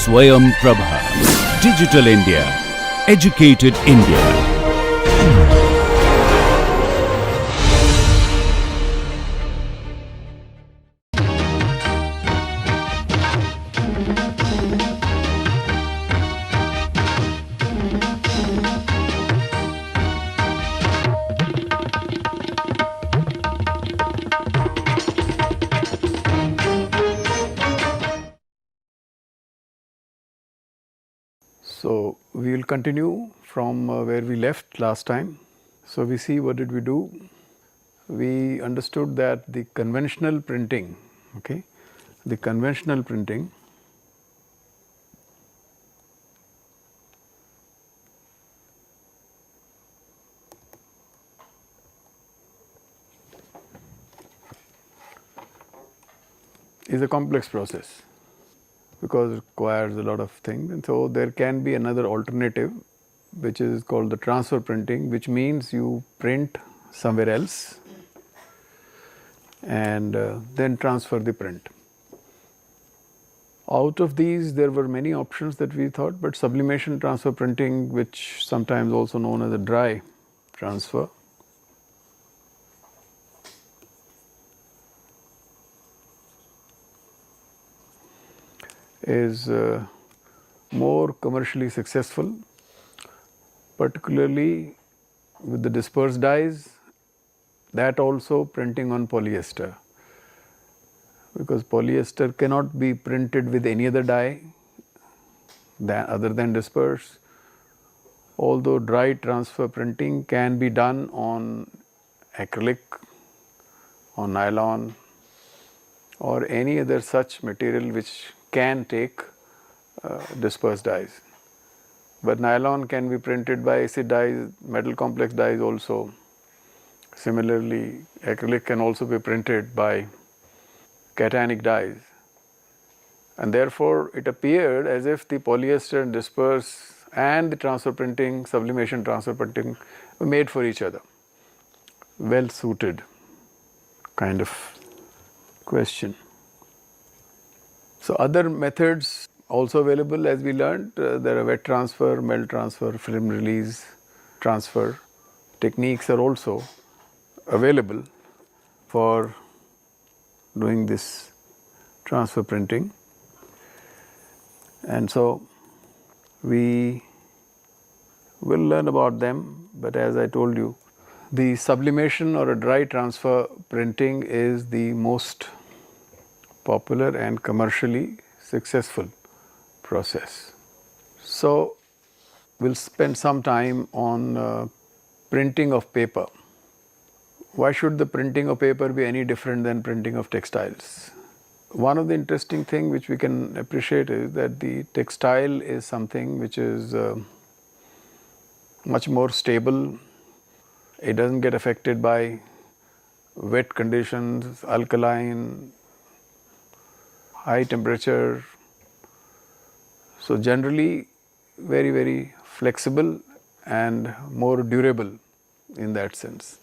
Swayam Prabha. Digital India. Educated India. So, we will continue from where we left last time. So, we see what did we do? We understood that the conventional printing, the conventional printing is a complex process because it requires a lot of things, and so there can be another alternative which is called the transfer printing, which means you print somewhere else and then transfer the print. Out of these there were many options that we thought, but sublimation transfer printing, which sometimes also known as a dry transfer, is more commercially successful, particularly with the dispersed dyes, that also printing on polyester, because polyester cannot be printed with any other dye other than dispersed, although dry transfer printing can be done on acrylic, on nylon or any other such material which can take dispersed dyes. But nylon can be printed by acid dyes, metal complex dyes also. Similarly, acrylic can also be printed by cationic dyes, and therefore it appeared as if the polyester and disperse and the transfer printing, sublimation transfer printing were made for each other, well suited kind of question. So, other methods also available, as we learned. There are wet transfer, melt transfer, film release transfer techniques are also available for doing this transfer printing, and so we will learn about them. But as I told you, the sublimation or a dry transfer printing is the most popular and commercially successful process. So, we will spend some time on printing of paper. Why should the printing of paper be any different than printing of textiles? One of the interesting things which we can appreciate is that the textile is something which is much more stable. It does not get affected by wet conditions, alkaline, high temperature. So, generally very flexible and more durable in that sense.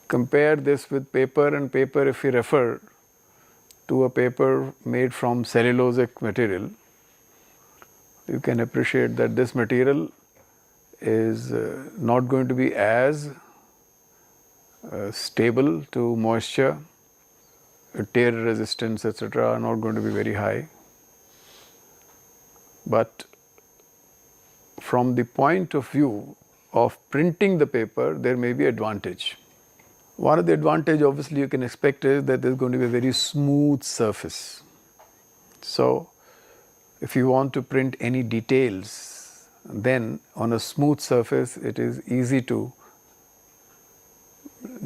Compare this with paper, and paper, if we refer to a paper made from cellulosic material, you can appreciate that this material is not going to be as stable to moisture, tear resistance, etc. are not going to be very high. But from the point of view of printing the paper, there may be advantage. One of the advantage obviously you can expect is that there is going to be a very smooth surface. So, if you want to print any details, then on a smooth surface it is easy to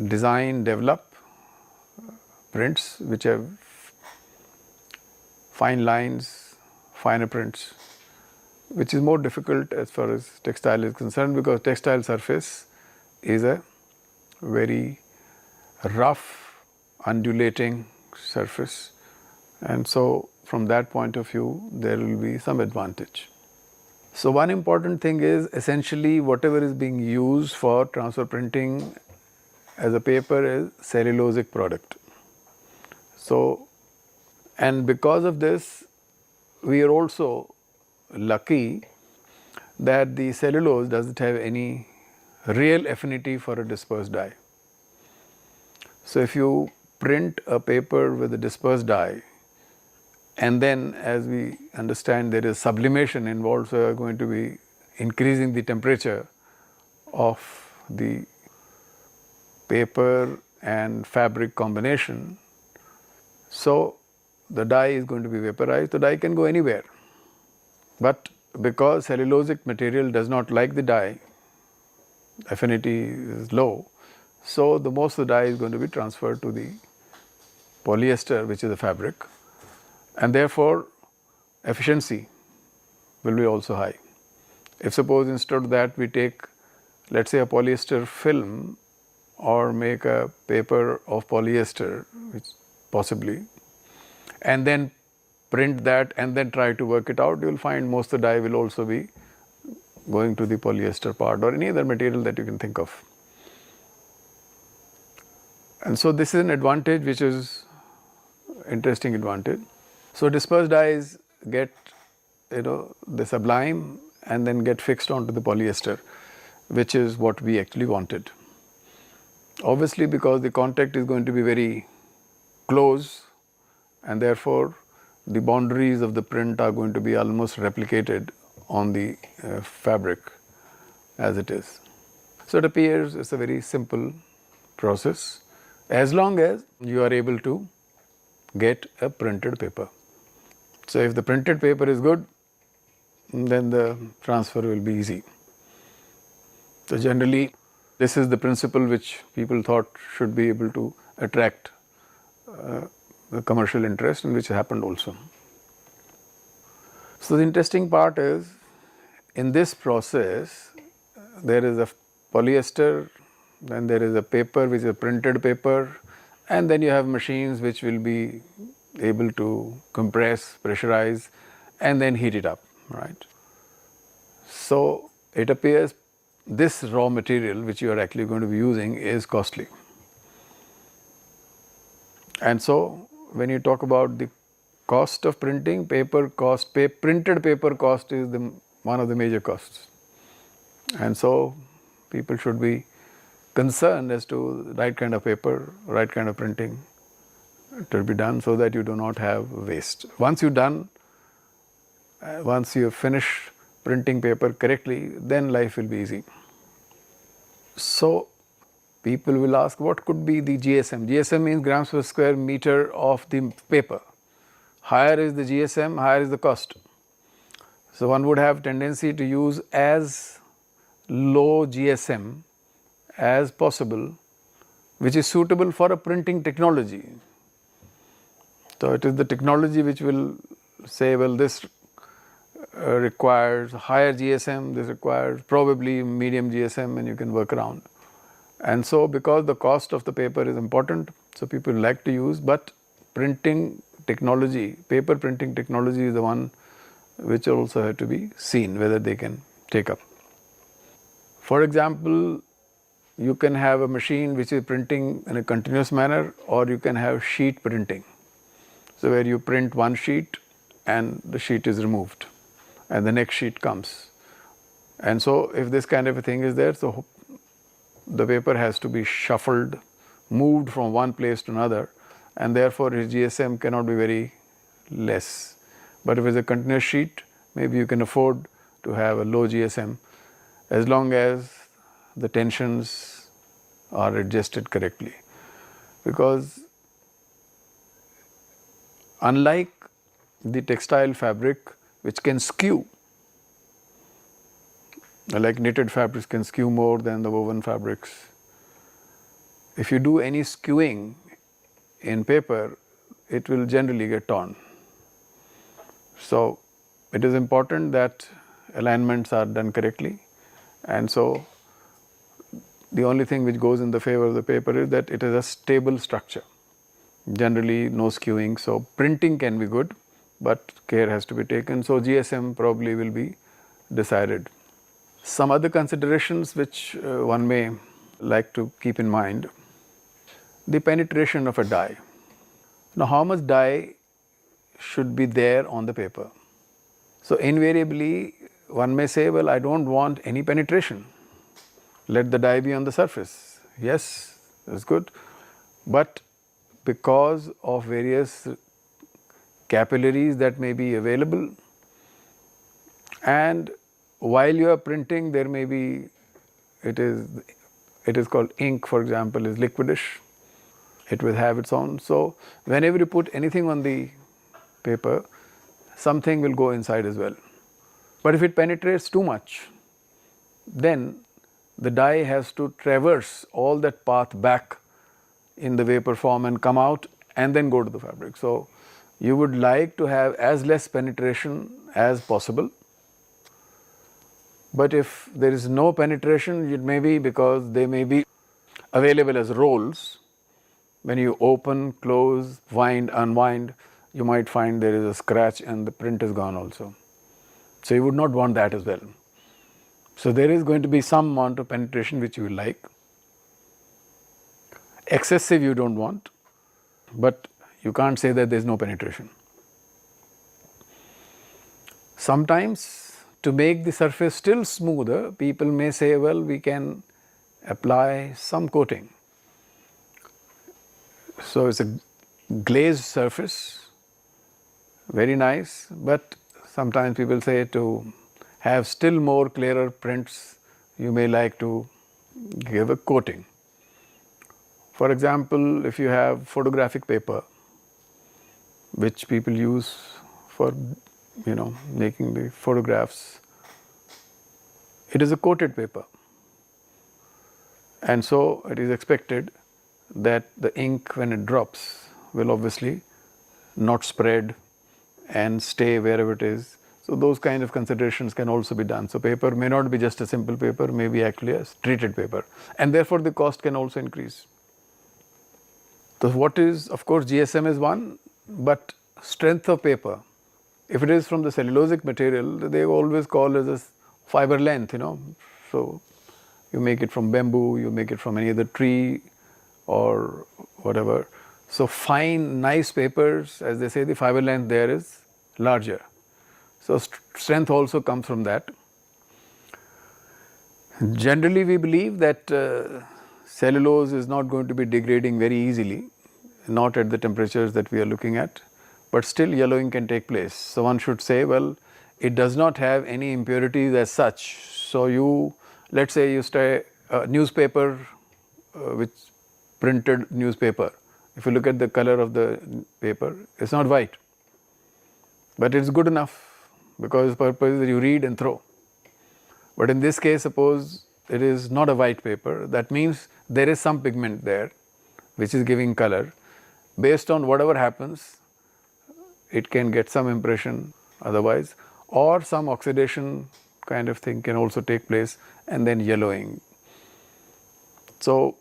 design, develop prints which have fine lines, finer prints, which is more difficult as far as textile is concerned, because textile surface is a very rough, undulating surface, and so from that point of view there will be some advantage. So, one important thing is essentially whatever is being used for transfer printing as a paper is cellulosic product. So, and because of this we are also lucky that the cellulose doesn't have any real affinity for a dispersed dye. So if you print a paper with a dispersed dye, and then as we understand there is sublimation involved, so you are going to be increasing the temperature of the paper and fabric combination. So the dye is going to be vaporized. The dye can go anywhere, but because cellulosic material does not like the dye, affinity is low, so the most of the dye is going to be transferred to the polyester, which is the fabric, and therefore efficiency will be also high. If suppose instead of that we take, let us say, a polyester film or make a paper of polyester, which possibly, and then print that and then try to work it out, you will find most of the dye will also be going to the polyester part or any other material that you can think of. And so this is an advantage which is interesting advantage. So dispersed dyes get, they sublime and then get fixed onto the polyester, which is what we actually wanted. Obviously, because the contact is going to be very close, and therefore the boundaries of the print are going to be almost replicated on the fabric as it is. So it appears it's a very simple process as long as you are able to get a printed paper. So if the printed paper is good, then the transfer will be easy. So generally this is the principle which people thought should be able to attract the commercial interest, and which happened also. So the interesting part is, in this process there is a polyester, then there is a paper which is a printed paper, and then you have machines which will be able to compress, pressurize and then heat it up, right. So it appears this raw material which you are actually going to be using is costly. And so when you talk about the cost of printing, paper cost, printed paper cost is one of the major costs. And so people should be concerned as to the right kind of paper, right kind of printing to be done, so that you do not have waste. Once you finish printing paper correctly, then life will be easy. So people will ask, what could be the GSM? GSM means grams per square meter of the paper. Higher is the GSM, higher is the cost. So one would have tendency to use as low GSM as possible, which is suitable for a printing technology. So it is the technology which will say, well, this requires higher GSM, this requires probably medium GSM, and you can work around. And so because the cost of the paper is important, so people like to use, but printing technology, paper printing technology is the one which also have to be seen whether they can take up. For example, you can have a machine which is printing in a continuous manner, or you can have sheet printing. So where you print one sheet and the sheet is removed and the next sheet comes. And so if this kind of a thing is there, so the paper has to be shuffled, moved from one place to another, and therefore its GSM cannot be very less. But if it's a continuous sheet, maybe you can afford to have a low GSM as long as the tensions are adjusted correctly. Because unlike the textile fabric which can skew, like knitted fabrics can skew more than the woven fabrics, if you do any skewing in paper, it will generally get torn. So it is important that alignments are done correctly, and so the only thing which goes in the favor of the paper is that it is a stable structure. Generally no skewing, so printing can be good, but care has to be taken. So GSM probably will be decided. Some other considerations which one may like to keep in mind: the penetration of a dye. Now how much dye should be there on the paper? So invariably one may say, well, I don't want any penetration. Let the dye be on the surface. Yes, that's good. But because of various capillaries that may be available, and while you are printing, there may be, it is called ink, for example, is liquidish. It will have its own. So whenever you put anything on the paper, something will go inside as well. But if it penetrates too much, then the dye has to traverse all that path back in the vapor form and come out and then go to the fabric. So you would like to have as less penetration as possible. But if there is no penetration, it may be because they may be available as rolls. When you open, close, wind, unwind, you might find there is a scratch and the print is gone also. So you would not want that as well. So there is going to be some amount of penetration which you will like. Excessive you don't want, but you can't say that there is no penetration. Sometimes to make the surface still smoother, people may say, well, we can apply some coating. So it's a glazed surface, very nice, but sometimes people say to have still more clearer prints, you may like to give a coating. For example, if you have photographic paper, which people use for making the photographs, it is a coated paper, and so it is expected that the ink, when it drops, will obviously not spread and stay wherever it is. So those kind of considerations can also be done. So paper may not be just a simple paper, may be actually a treated paper, and therefore the cost can also increase. So what is, of course, GSM is one, but strength of paper, if it is from the cellulosic material, they always call it as fiber length, So you make it from bamboo, you make it from any other tree or whatever. So fine, nice papers, as they say, the fiber length there is larger. So strength also comes from that. Generally, we believe that cellulose is not going to be degrading very easily, not at the temperatures that we are looking at, but still yellowing can take place. So one should say, well, it does not have any impurities as such. So let's say you stay a newspaper, which printed newspaper. If you look at the color of the paper, it's not white, but it's good enough because the purpose is you read and throw. But in this case, suppose it is not a white paper, that means there is some pigment there which is giving color. Based on whatever happens, it can get some impression otherwise, or some oxidation kind of thing can also take place and then yellowing. So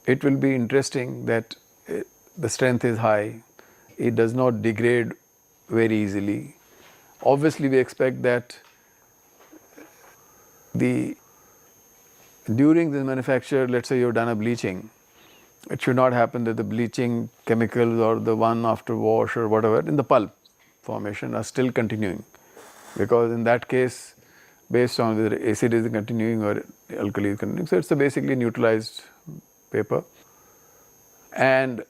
it will be interesting that the strength is high, it does not degrade very easily. Obviously, we expect that during the manufacture, let's say you have done a bleaching, it should not happen that the bleaching chemicals or the one after wash or whatever in the pulp formation are still continuing, because in that case, based on whether acid is continuing or alkali is continuing, so it's a basically neutralized paper, and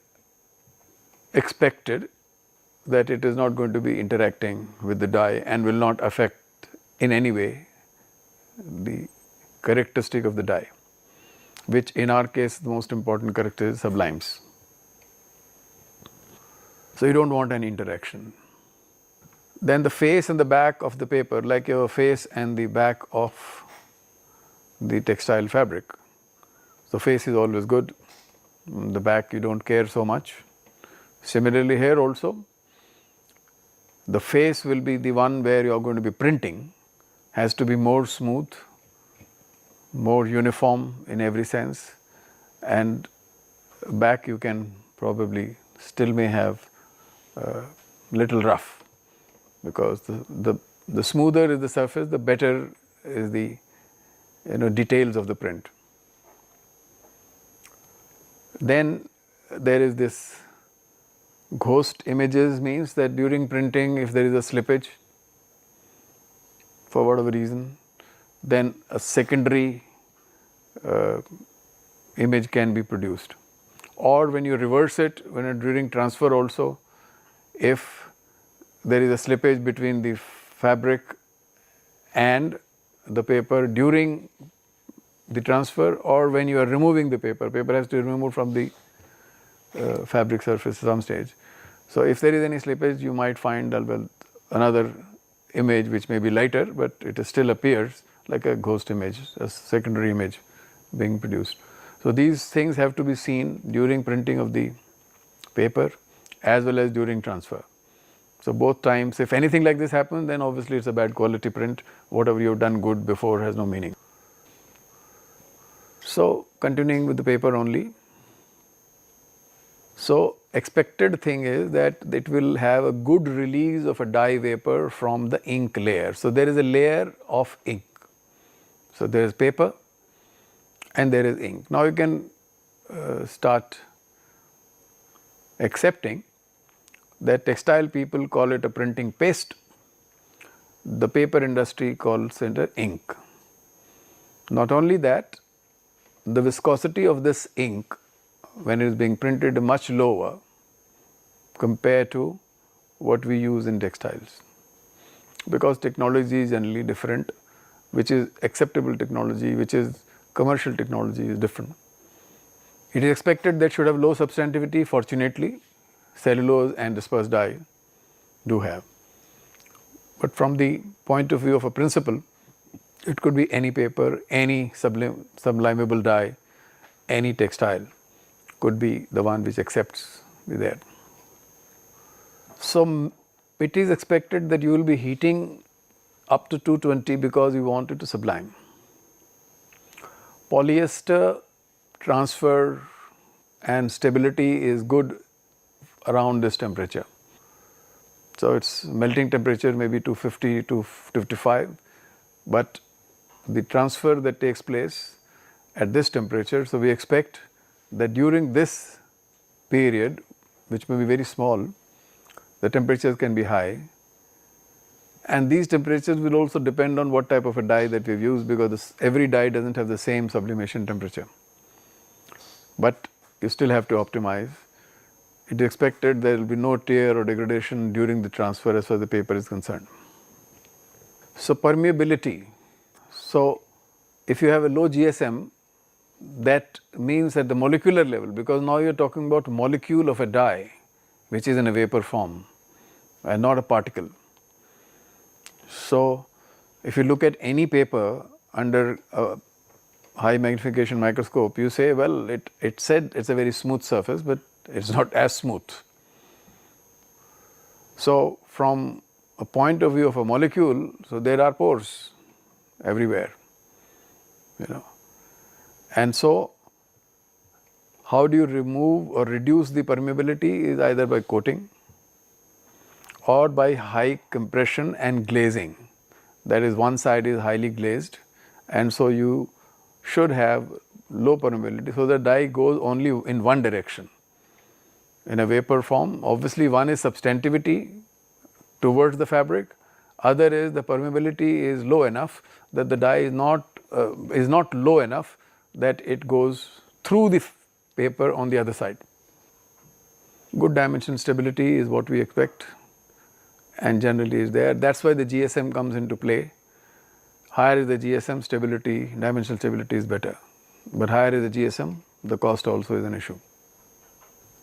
expected that it is not going to be interacting with the dye and will not affect in any way the characteristic of the dye, which in our case the most important character is sublimes. So you don't want any interaction. Then the face and the back of the paper, like your face and the back of the textile fabric. So face is always good, the back you don't care so much. Similarly here also, the face will be the one where you are going to be printing, has to be more smooth, more uniform in every sense, and back you can probably still may have little rough, because the smoother is the surface, the better is the details of the print. Then there is this ghost images, means that during printing, if there is a slippage, for whatever reason, then a secondary image can be produced. Or when you reverse it, when you're during transfer also, if there is a slippage between the fabric and the paper during the transfer, or when you are removing the paper has to be removed from the fabric surface at some stage. So if there is any slippage, you might find another image which may be lighter, but it still appears like a ghost image, a secondary image being produced. So these things have to be seen during printing of the paper as well as during transfer. So both times, if anything like this happens, then obviously it's a bad quality print. Whatever you've done good before has no meaning. So continuing with the paper only. So expected thing is that it will have a good release of a dye vapor from the ink layer. So there is a layer of ink. So there is paper and there is ink. Now you can start accepting that textile people call it a printing paste, the paper industry calls it ink. Not only that, the viscosity of this ink when it is being printed is much lower compared to what we use in textiles, because technology is generally different, which is acceptable technology, which is commercial technology is different. It is expected that should have low substantivity. Fortunately, cellulose and dispersed dye do have. But from the point of view of a principle, it could be any paper, any sublimable dye, any textile could be the one which accepts there. So it is expected that you will be heating up to 220 because you want it to sublime. Polyester transfer and stability is good around this temperature. So its melting temperature may be 250 to 255, but the transfer that takes place at this temperature, so we expect that during this period, which may be very small, the temperatures can be high, and these temperatures will also depend on what type of a dye that we've used, because every dye doesn't have the same sublimation temperature. But you still have to optimize. It is expected there will be no tear or degradation during the transfer as far as the paper is concerned. So permeability. So if you have a low GSM, that means at the molecular level, because now you are talking about molecule of a dye which is in a vapor form and not a particle. So if you look at any paper under a high magnification microscope, you say, well, it said it's a very smooth surface, but it's not as smooth. So from a point of view of a molecule, so there are pores everywhere, and so how do you remove or reduce the permeability is either by coating or by high compression and glazing. That is, one side is highly glazed, and so you should have low permeability, so the dye goes only in one direction. In a vapor form, obviously one is substantivity towards the fabric, other is the permeability is low enough that the dye is not low enough that it goes through the paper on the other side. Good dimension stability is what we expect and generally is there. That's why the GSM comes into play. Higher is the GSM, stability, dimensional stability is better. But higher is the GSM, the cost also is an issue.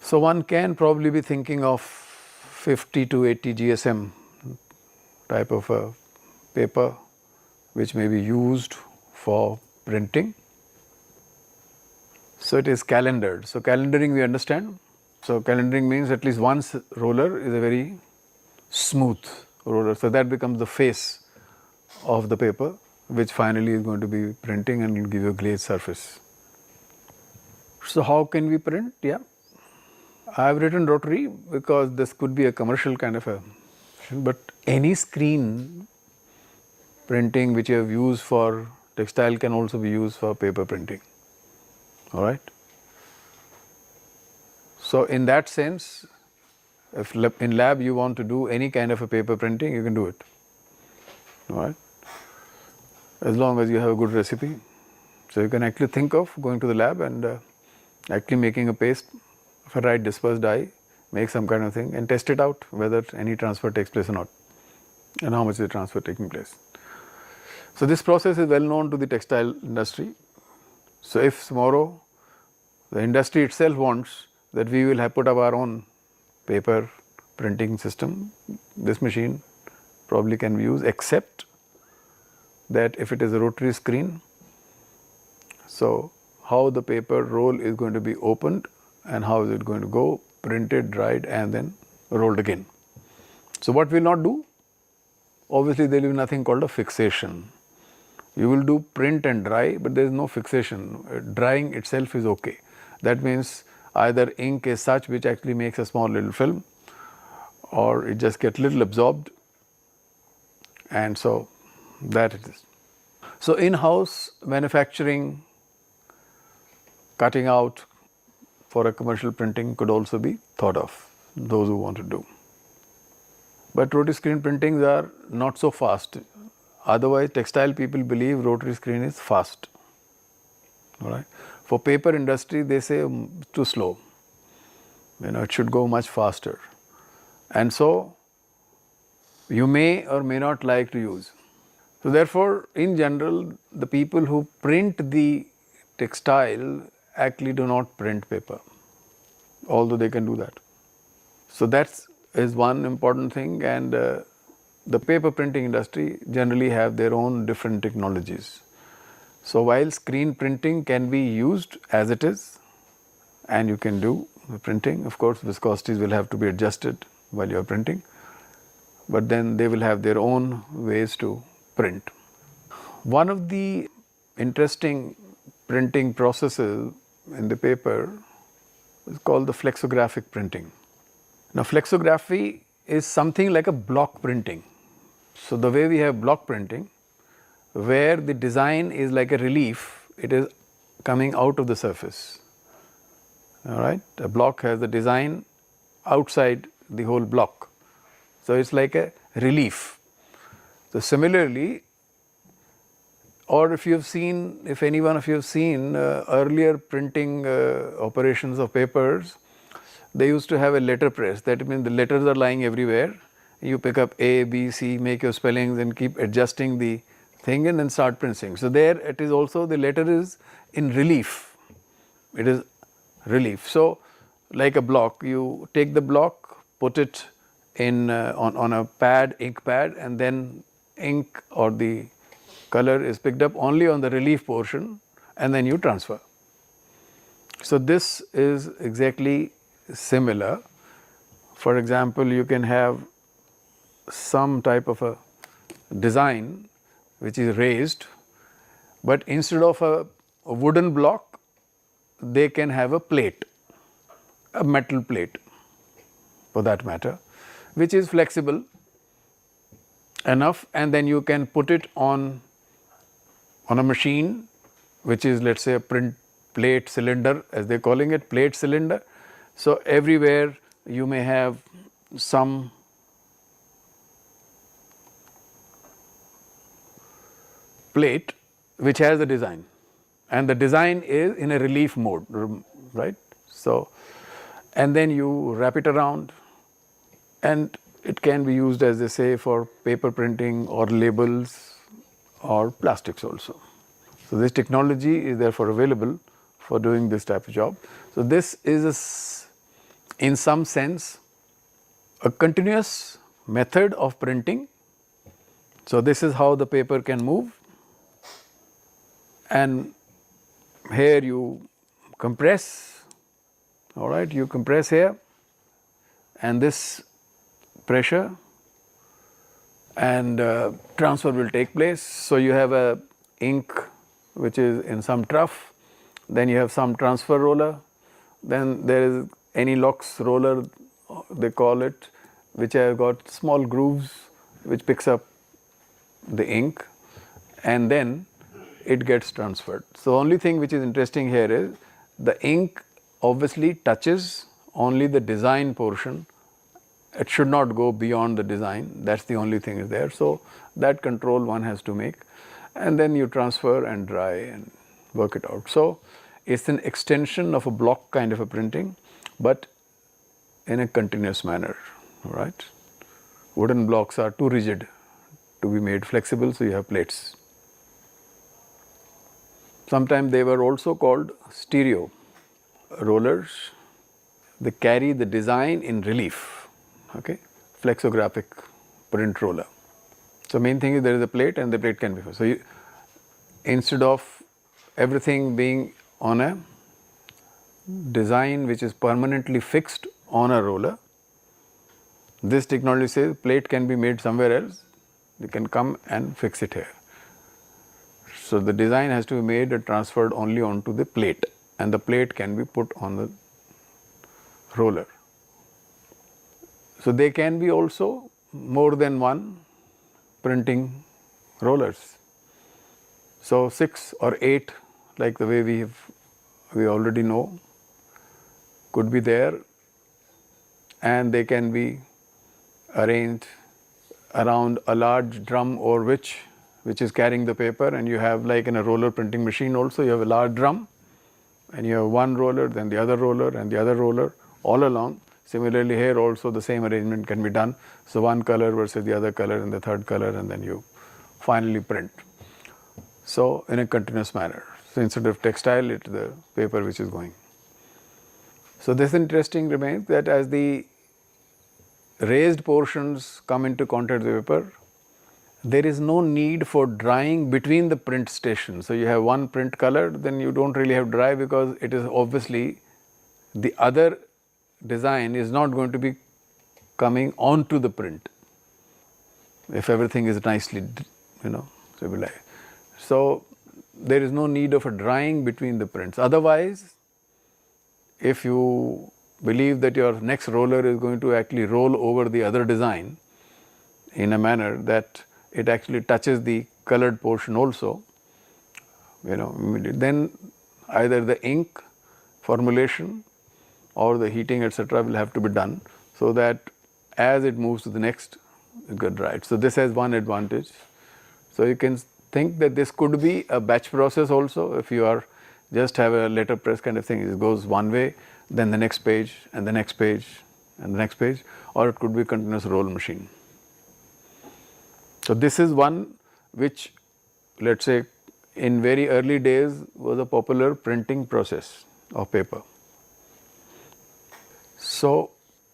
So one can probably be thinking of 50 to 80 GSM type of a paper which may be used for printing. So it is calendared. So calendering we understand. So calendering means at least one roller is a very smooth roller. So that becomes the face of the paper, which finally is going to be printing and will give you a glazed surface. So how can we print? Yeah, I have written rotary because this could be a commercial kind of a, but any screen printing which you have used for textile can also be used for paper printing. All right. So in that sense, if in lab you want to do any kind of a paper printing, you can do it. All right. as long as you have a good recipe. So you can actually think of going to the lab and actually making a paste of a right dispersed dye, make some kind of thing and test it out whether any transfer takes place or not and how much is the transfer taking place. So this process is well known to the textile industry. So if tomorrow the industry itself wants that we will have put up our own paper printing system, this machine probably can be used, except that if it is a rotary screen, so how the paper roll is going to be opened and how is it going to go, printed, dried and then rolled again. So what we will not do? Obviously there will be nothing called a fixation. You will do print and dry, but there is no fixation. Drying itself is okay. That means either ink is such which actually makes a small little film, or it just gets little absorbed, and so that it is. So in-house manufacturing, cutting out for a commercial printing could also be thought of, those who want to do. But rotary screen printings are not so fast. Otherwise, textile people believe rotary screen is fast. All right. For paper industry, they say too slow. It should go much faster. And so, you may or may not like to use. So therefore, in general, the people who print the textile actually do not print paper, although they can do that. So that is one important thing, and the paper printing industry generally have their own different technologies. So while screen printing can be used as it is, and you can do the printing, of course viscosities will have to be adjusted while you are printing, but then they will have their own ways to print. One of the interesting printing processes in the paper is called the flexographic printing. Now flexography is something like a block printing. So the way we have block printing, where the design is like a relief, it is coming out of the surface. All right, a block has the design outside the whole block. So it's like a relief. So similarly, or if you have seen, if any one of you have seen earlier printing operations of papers, they used to have a letter press. That means the letters are lying everywhere. You pick up A, B, C, make your spellings and keep adjusting the thing and then start printing. So there it is also, the letter is in relief. It is relief. So like a block, you take the block, put it in on a pad, ink pad, and then ink or the color is picked up only on the relief portion and then you transfer. So this is exactly similar. For example, you can have some type of a design which is raised, but instead of a wooden block, they can have a plate, a metal plate for that matter, which is flexible enough, and then you can put it on a machine which is, let's say, a print plate cylinder, as they are calling it, plate cylinder. So everywhere you may have some plate which has a design, and the design is in a relief mode, right. So and then you wrap it around, and it can be used, as they say, for paper printing or labels or plastics also. So this technology is therefore available for doing this type of job. So this is in some sense a continuous method of printing. So this is how the paper can move, and here you compress, all right, you compress here, and this pressure and transfer will take place. So you have a ink which is in some trough, then you have some transfer roller, then there is any locks roller they call it, which have got small grooves which picks up the ink, and then it gets transferred. So only thing which is interesting here is the ink obviously touches only the design portion. It should not go beyond the design. That's the only thing is there. So that control one has to make. and then you transfer and dry and work it out. So it's an extension of a block kind of a printing, but in a continuous manner, right? Wooden blocks are too rigid to be made flexible, so you have plates. Sometimes they were also called stereo rollers. They carry the design in relief, okay? Flexographic print roller. So main thing is there is a plate and the plate can be, so instead of everything being on a design which is permanently fixed on a roller, this technology says plate can be made somewhere else, you can come and fix it here. So the design has to be made and transferred only onto the plate, and the plate can be put on the roller. So they can be also more than one printing rollers. So 6 or 8, like the way we already know, could be there, and they can be arranged around a large drum or which is carrying the paper, and you have, like in a roller printing machine also, you have a large drum and you have one roller, then the other roller and the other roller all along. Similarly here also the same arrangement can be done. So one color versus the other color and the third color, and then you finally print. So in a continuous manner. So instead of textile, it's the paper which is going. So this interesting remains that as the raised portions come into contact with the paper, there is no need for drying between the print stations. So you have one print color, then you don't really have dry, because it is obviously the other design is not going to be coming onto the print if everything is nicely, stabilized. So there is no need of a drying between the prints. Otherwise, if you believe that your next roller is going to actually roll over the other design in a manner that it actually touches the colored portion also, then either the ink formulation or the heating, etc., will have to be done, so that as it moves to the next, it gets dried. So this has one advantage. So you can think that this could be a batch process also. If you are just have a letterpress kind of thing, it goes one way, then the next page and the next page and the next page, or it could be a continuous roll machine. So this is one which, let's say, in very early days was a popular printing process of paper. So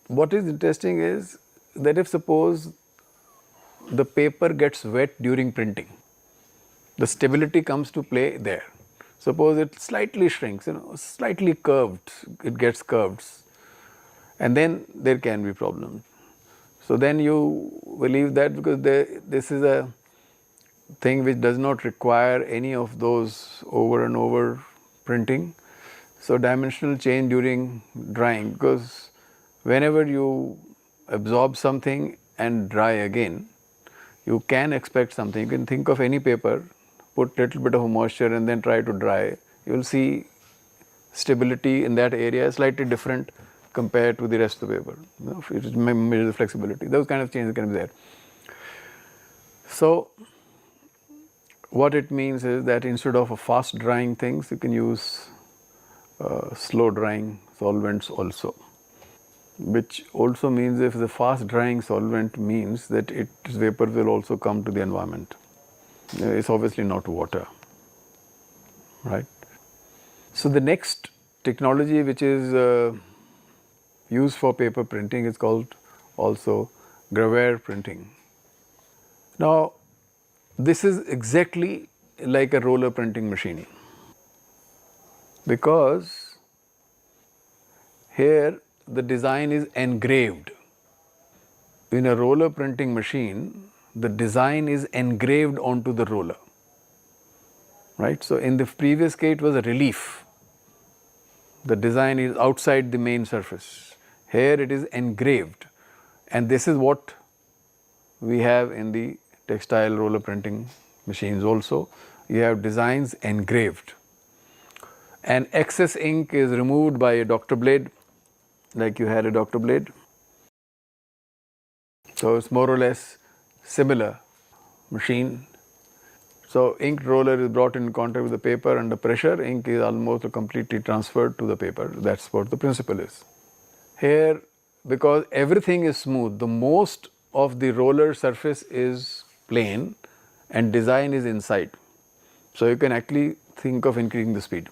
what is interesting is that if suppose the paper gets wet during printing, the stability comes to play there. Suppose it slightly shrinks, slightly curved, it gets curved, and then there can be problems. So then you believe that because this is a thing which does not require any of those over and over printing. So dimensional change during drying, because whenever you absorb something and dry again, you can expect something. You can think of any paper, put little bit of moisture and then try to dry. You will see stability in that area is slightly different compared to the rest of the paper. It measures the flexibility. Those kind of changes can be there. So what it means is that instead of a fast drying things, you can use slow drying solvents also, which also means if the fast drying solvent means that its vapor will also come to the environment. It's obviously not water, right? So the next technology which is used for paper printing is called also gravure printing. Now this is exactly like a roller printing machine, because here the design is engraved. In a roller printing machine, the design is engraved onto the roller, right? So in the previous case it was a relief. The design is outside the main surface. Here it is engraved, and this is what we have in the textile roller printing machines also. You have designs engraved, and excess ink is removed by a doctor blade, like you had a doctor blade. So it's more or less similar machine. So inked roller is brought in contact with the paper under pressure, ink is almost completely transferred to the paper. That's what the principle is. Here, because everything is smooth, the most of the roller surface is plane and design is inside. So you can actually think of increasing the speed.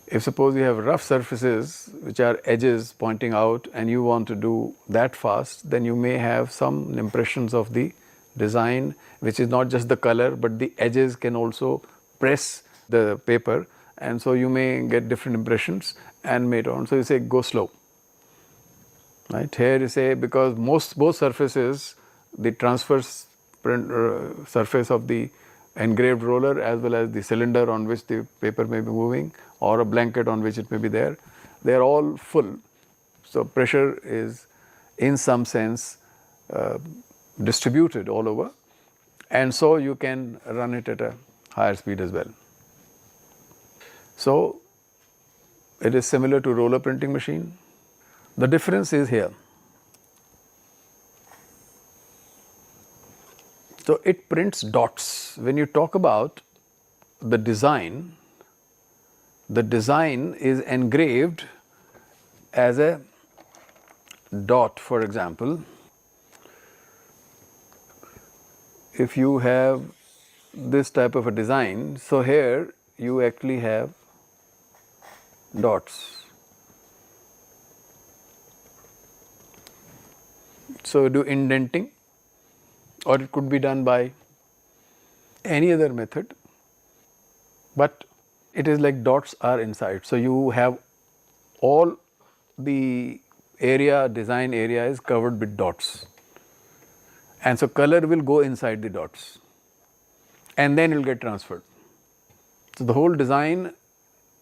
If suppose you have rough surfaces which are edges pointing out and you want to do that fast, then you may have some impressions of the design, which is not just the color but the edges can also press the paper, and so you may get different impressions and made on. So you say go slow. Right here you say, because both surfaces, the transverse surface of the engraved roller as well as the cylinder on which the paper may be moving or a blanket on which it may be there, they are all full. So pressure is in some sense distributed all over, and so you can run it at a higher speed as well. So it is similar to roller printing machine. The difference is here. So it prints dots. When you talk about the design is engraved as a dot. For example, if you have this type of a design, so here you actually have dots. So do indenting, or it could be done by any other method, but it is like dots are inside. So you have all the area, design area is covered with dots, and so color will go inside the dots and then it will get transferred. So the whole design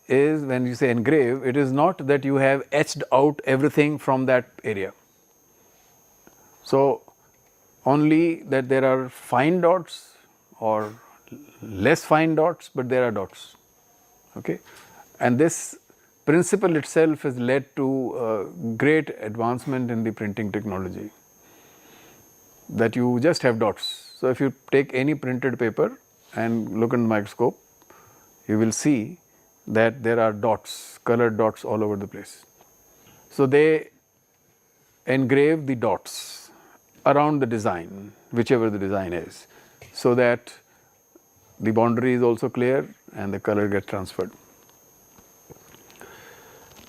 is, when you say engrave, it is not that you have etched out everything from that area. So only that there are fine dots or less fine dots, but there are dots. Okay, and this principle itself has led to great advancement in the printing technology, that you just have dots. So if you take any printed paper and look in the microscope, you will see that there are dots, colored dots all over the place. So they engrave the dots around the design, whichever the design is, so that the boundary is also clear and the color gets transferred.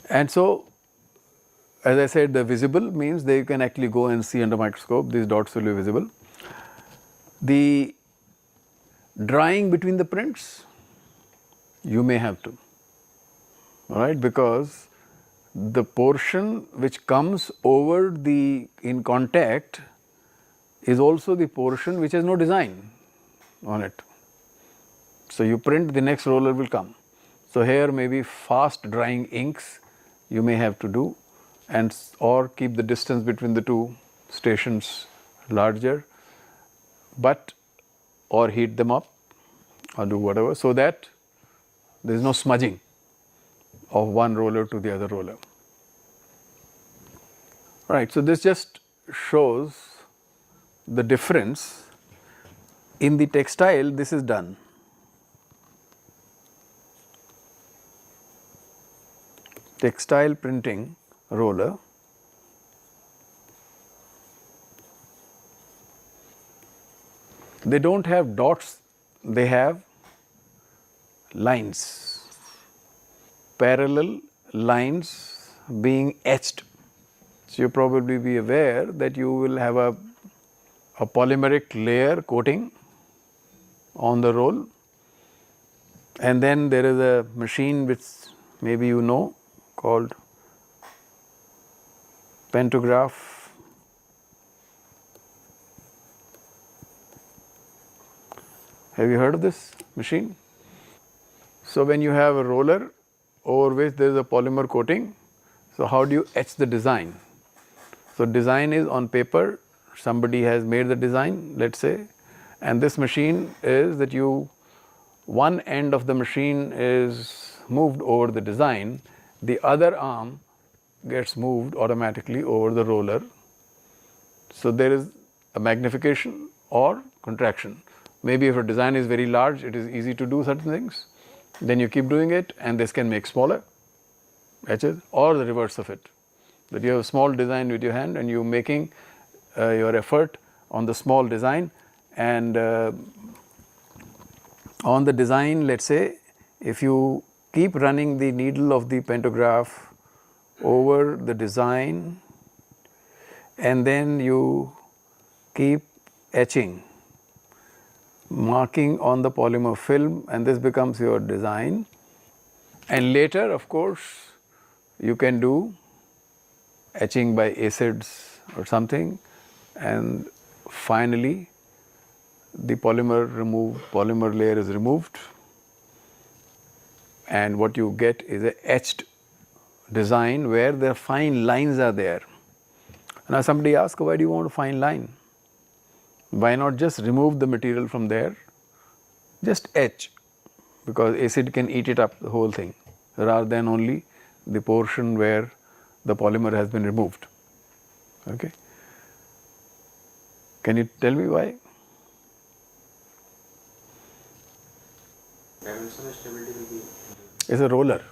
And so, as I said, the visible means they can actually go and see under microscope, these dots will be visible. The drying between the prints, you may have to, alright, because the portion which comes over the in contact is also the portion which has no design on it. So you print, the next roller will come. So here maybe fast drying inks you may have to do, and or keep the distance between the two stations larger, but or heat them up or do whatever, so that there is no smudging of one roller to the other roller. Right, so this just shows the difference. In the textile, this is done. Textile printing roller, they don't have dots, they have lines, parallel lines being etched. So you probably be aware that you will have a polymeric layer coating on the roll, and then there is a machine which maybe you know called pantograph. Have you heard of this machine? So when you have a roller over which there is a polymer coating, so how do you etch the design? So design is on paper, somebody has made the design, let's say, and this machine is that one end of the machine is moved over the design, the other arm gets moved automatically over the roller. So there is a magnification or contraction. Maybe if a design is very large, it is easy to do certain things. Then you keep doing it, and this can make smaller etches, or the reverse of it. That you have a small design with your hand and you're making your effort on the small design, and on the design, let's say, if you keep running the needle of the pantograph over the design and then you keep etching, marking on the polymer film, and this becomes your design. And later, of course, you can do etching by acids or something, and finally the polymer layer is removed, and what you get is a etched design where the fine lines are there. Now somebody asks, why do you want a fine line? Why not just remove the material from there, just etch, because acid can eat it up, the whole thing, rather than only the portion where the polymer has been removed. Okay. Can you tell me why? Dimensional stability will be. It's a roller.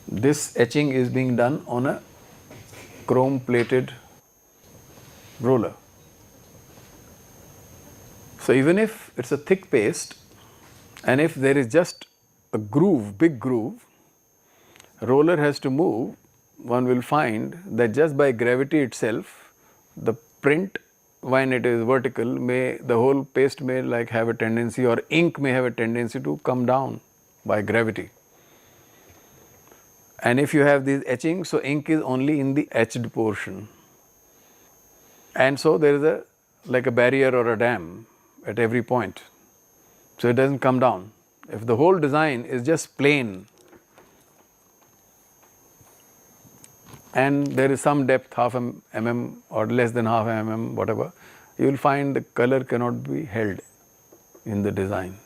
This etching is being done on a chrome plated roller. So even if it's a thick paste, and if there is just a groove, big groove, roller has to move, one will find that just by gravity itself, the print, when it is vertical, the whole paste may like have a tendency, or ink may have a tendency to come down by gravity. And if you have these etchings, so ink is only in the etched portion, and so there is like a barrier or a dam at every point, so it doesn't come down. If the whole design is just plain and there is some depth, half mm or less than half mm, whatever, you will find the color cannot be held in the design,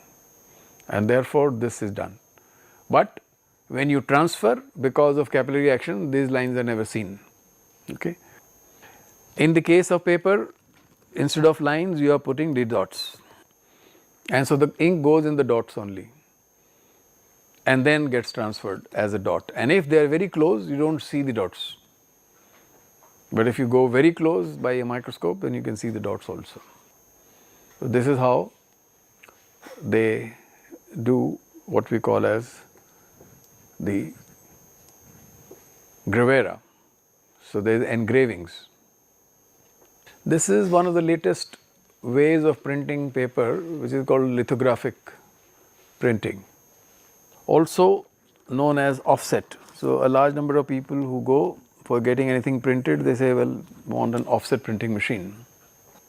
and therefore this is done. But when you transfer, because of capillary action, these lines are never seen. Okay. In the case of paper, instead of lines, you are putting the dots, and so the ink goes in the dots only and then gets transferred as a dot. And if they are very close, you don't see the dots. But if you go very close by a microscope, then you can see the dots also. So this is how they do what we call as the gravera. So there is engravings. This is one of the latest ways of printing paper, which is called lithographic printing, also known as offset. So a large number of people who go for getting anything printed, they say, well, want an offset printing machine.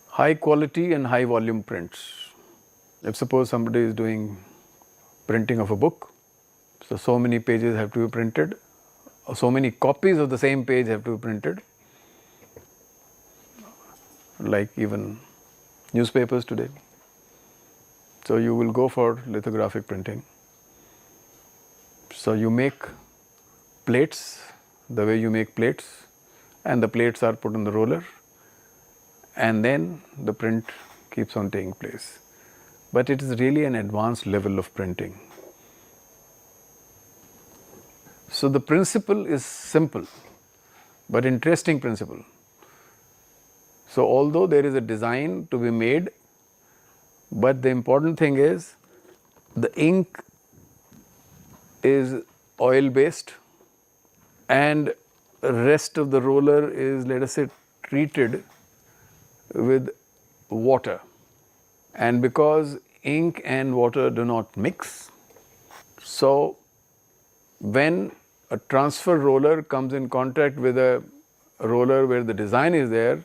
High quality and high volume prints. If suppose somebody is doing printing of a book, so many pages have to be printed, or so many copies of the same page have to be printed, like even newspapers today. So you will go for lithographic printing. So you make plates the way you make plates, and the plates are put on the roller, and then the print keeps on taking place. But it is really an advanced level of printing. So the principle is simple, but interesting principle. So although there is a design to be made, but the important thing is the ink is oil based, and rest of the roller is, let us say, treated with water. And because ink and water do not mix, so when a transfer roller comes in contact with a roller where the design is there,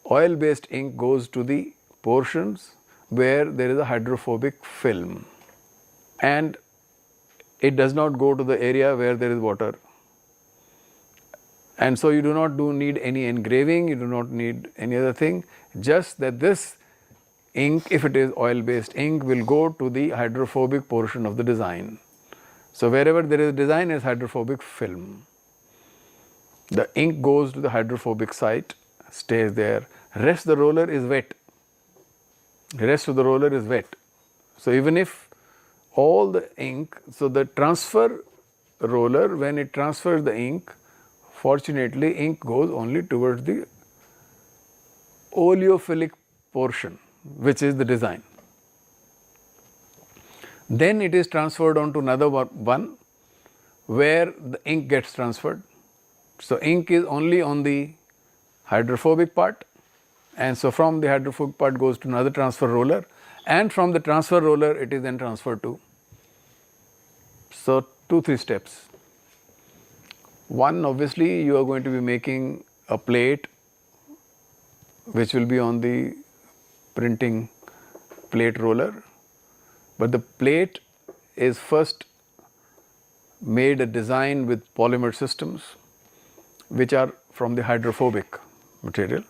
oil based ink goes to the portions where there is a hydrophobic film, and it does not go to the area where there is water. And so you do not need any engraving, you do not need any other thing, just that this ink, if it is oil based ink, will go to the hydrophobic portion of the design. So wherever there is design is hydrophobic film. The ink goes to the hydrophobic site, stays there. Rest the roller is wet. The rest of the roller is wet. So, even if all the ink, so the transfer roller, when it transfers the ink, fortunately ink goes only towards the oleophilic portion, which is the design. Then it is transferred on to another one where the ink gets transferred. So, ink is only on the hydrophobic part, and so from the hydrophobic part goes to another transfer roller, and from the transfer roller it is then transferred to. So, 2-3 steps. One, obviously you are going to be making a plate which will be on the printing plate roller, but the plate is first made a design with polymer systems which are from the hydrophobic material,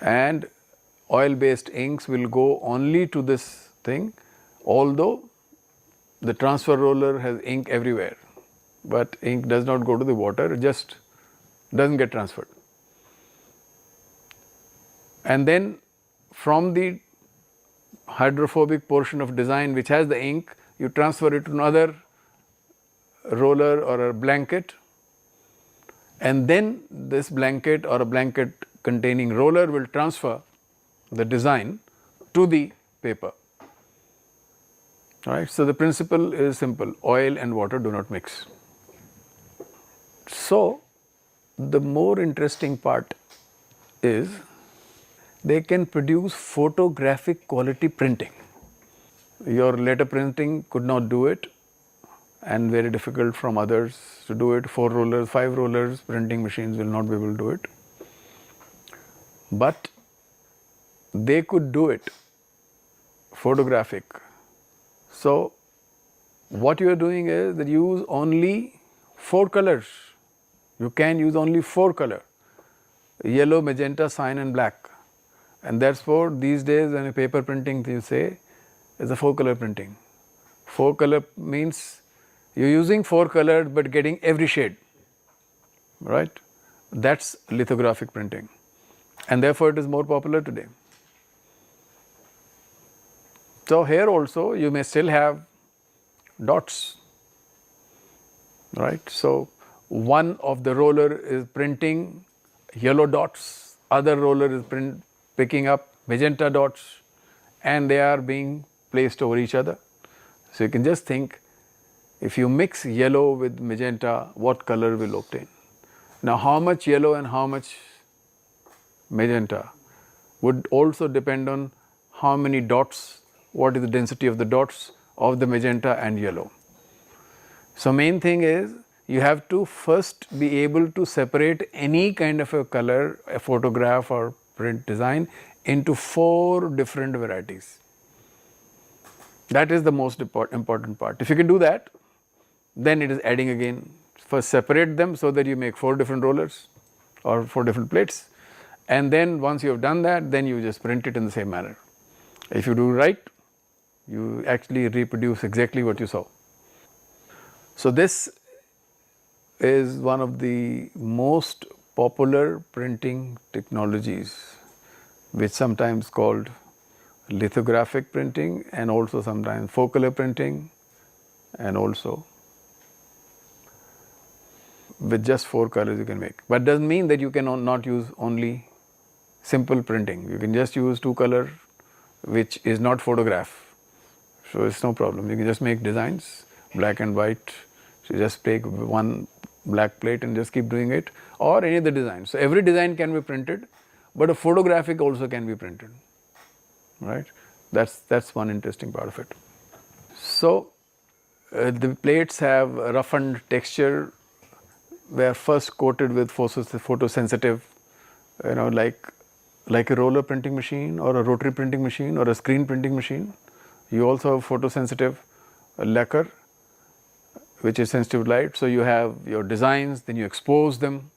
and oil based inks will go only to this thing, although the transfer roller has ink everywhere, but ink does not go to the water, it just does not get transferred. And then from the hydrophobic portion of design which has the ink, you transfer it to another roller or a blanket, and then this blanket or a blanket containing roller will transfer the design to the paper. Right. So, the principle is simple: oil and water do not mix. So, the more interesting part is they can produce photographic quality printing. Your letter printing could not do it, and very difficult from others to do it. 4 rollers, 5 rollers printing machines will not be able to do it, but they could do it photographic. So, what you are doing is that you use only 4 colors. You can use only 4 color: yellow, magenta, cyan and black. And that is for these days when a paper printing you say is a 4 color printing. 4 color means you are using 4 colors but getting every shade, right. That is lithographic printing, and therefore it is more popular today. So, here also you may still have dots, right. So, one of the roller is printing yellow dots, other roller is picking up magenta dots, and they are being placed over each other. So, you can just think, if you mix yellow with magenta, what color will obtain? Now, how much yellow and how much magenta would also depend on how many dots, what is the density of the dots of the magenta and yellow. So, main thing is you have to first be able to separate any kind of a color, a photograph or print design into 4 different varieties. That is the most important part. If you can do that, then it is adding again. First separate them so that you make 4 different rollers or 4 different plates, and then once you have done that, then you just print it in the same manner. If you do right, you actually reproduce exactly what you saw. So, this is one of the most popular printing technologies, which sometimes called lithographic printing, and also sometimes 4 color printing, and also with just 4 colors you can make. But does not mean that you can not use only simple printing. You can just use 2 color which is not photograph. So, it is no problem. You can just make designs, black and white. So, you just take one black plate and just keep doing it, or any other design. So, every design can be printed, but a photographic also can be printed, right. That is one interesting part of it. So, the plates have a roughened texture, were first coated with photosensitive, like a roller printing machine or a rotary printing machine or a screen printing machine. You also have photosensitive lacquer which is sensitive to light. So, you have your designs, then you expose them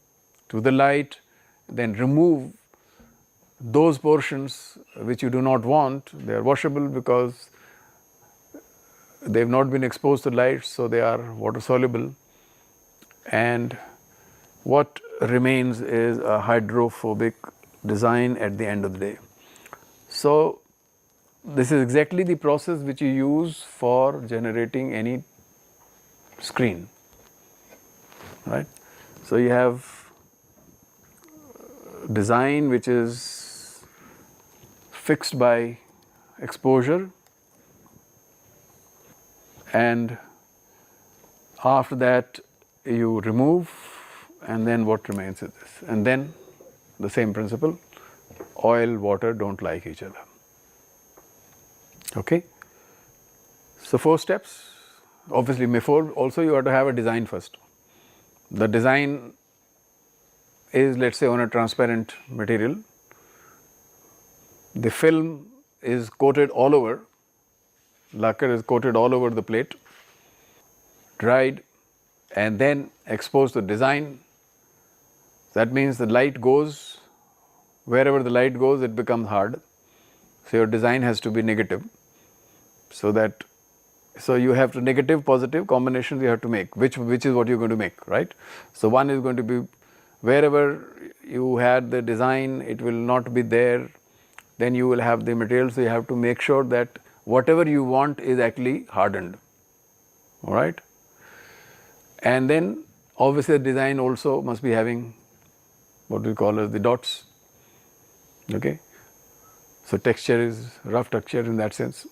to the light, then remove those portions which you do not want. They are washable because they have not been exposed to light, so they are water soluble, and what remains is a hydrophobic design at the end of the day. So, this is exactly the process which you use for generating any screen, right? So you have design which is fixed by exposure, and after that you remove, and then what remains is this, and then the same principle, oil, water don't like each other. Okay. So 4 steps. Obviously before also you have to have a design first. The design is, let's say, on a transparent material. The film is coated all over, lacquer is coated all over the plate, dried, and then exposed to design. That means the light goes, wherever the light goes it becomes hard. So your design has to be negative, so you have to negative positive combinations you have to make, which is what you're going to make, right? So one is going to be wherever you had the design it will not be there, then you will have the material, so you have to make sure that whatever you want is actually hardened, all right? And then obviously the design also must be having what we call as the dots, okay? So texture is rough texture in that sense.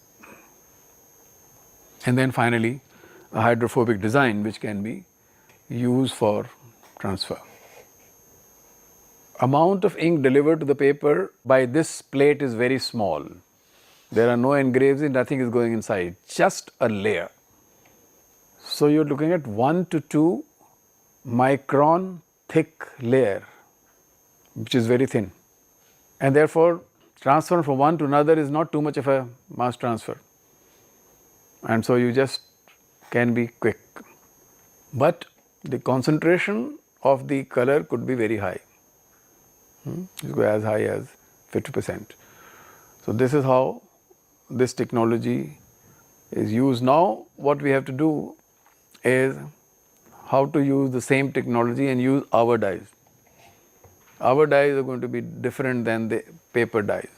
And then finally a hydrophobic design which can be used for transfer. Amount of ink delivered to the paper by this plate is very small. There are no engravings, nothing is going inside, just a layer. So you're looking at 1 to 2 micron thick layer, which is very thin. And therefore transfer from one to another is not too much of a mass transfer. And so you just can be quick. But the concentration of the color could be very high. It could go as high as 50%. So this is how this technology is used. Now what we have to do is how to use the same technology and use our dyes. Our dyes are going to be different than the paper dyes,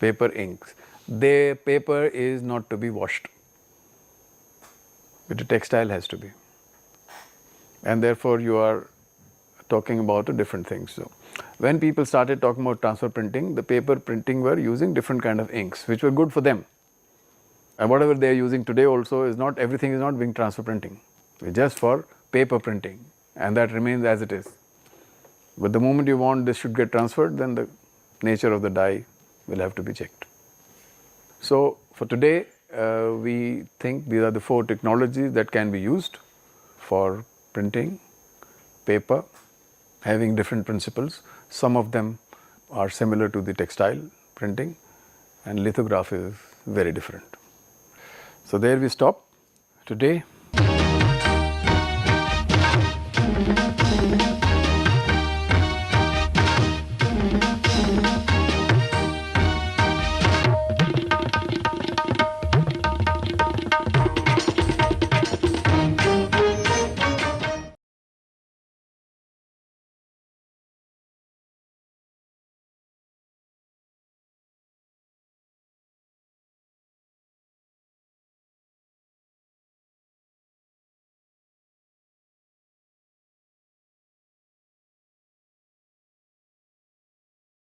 paper inks. The paper is not to be washed, but the textile has to be. And therefore you are talking about a different thing. So when people started talking about transfer printing, the paper printing were using different kind of inks which were good for them. And whatever they are using today also is not, everything is not being transfer printing. It's just for paper printing, and that remains as it is. But the moment you want this should get transferred, then the nature of the dye will have to be checked. So for today, we think these are the 4 technologies that can be used for printing paper, having different principles. Some of them are similar to the textile printing, and lithograph is very different. So there we stop today.